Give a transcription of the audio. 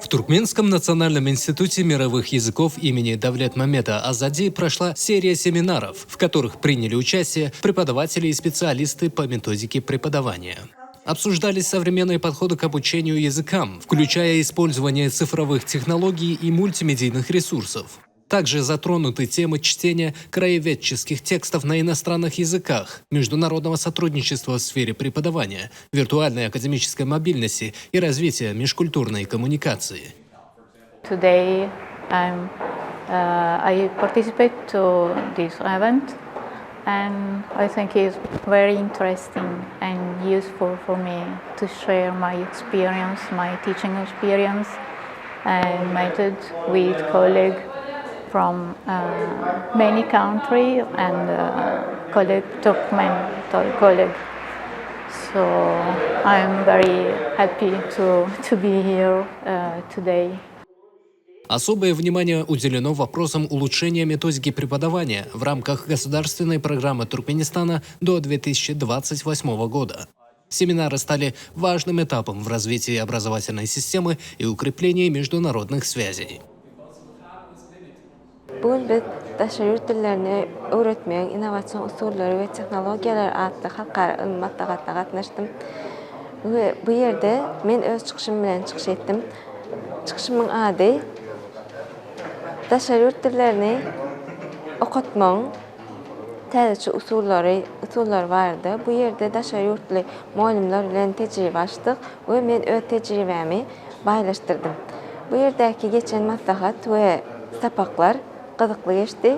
В Туркменском национальном институте мировых языков имени Давлетмамеда Азади прошла серия семинаров, в которых приняли участие преподаватели и специалисты по методике преподавания. Обсуждались современные подходы к обучению языкам, включая использование цифровых технологий и мультимедийных ресурсов. Также затронуты темы чтения краеведческих текстов на иностранных языках, международного сотрудничества в сфере преподавания, виртуальной академической мобильности и развития межкультурной коммуникации. Today I participate to this event and I think it's very interesting and useful for me to share my experience, my teaching experience and method with colleagues from many countries and Turkmen colleagues. So I'm very happy to be here today. Особое внимание уделено вопросам улучшения методики преподавания в рамках государственной программы Туркменистана до 2028 года. Семинары стали важным этапом в развитии образовательной системы и укреплении международных связей. Bugün biz daşa yurt dillerini öğretmeyen innovatsion usulleri ve teknologiyalar adlı halkara matbuatda katnaştım. Bu yerde men öz çıkışım bilen çıkış ettim. Çıkışımın adı daşa yurt dillerini okutmang täze usullar vardı. Bu yerde daşa yurtlu muallimler bilen tecrübe açtık ve men öz tecrübemi paylaştırdım. Bu yerdeki geçen matbuat ve sapaklar qızıqlı geçti.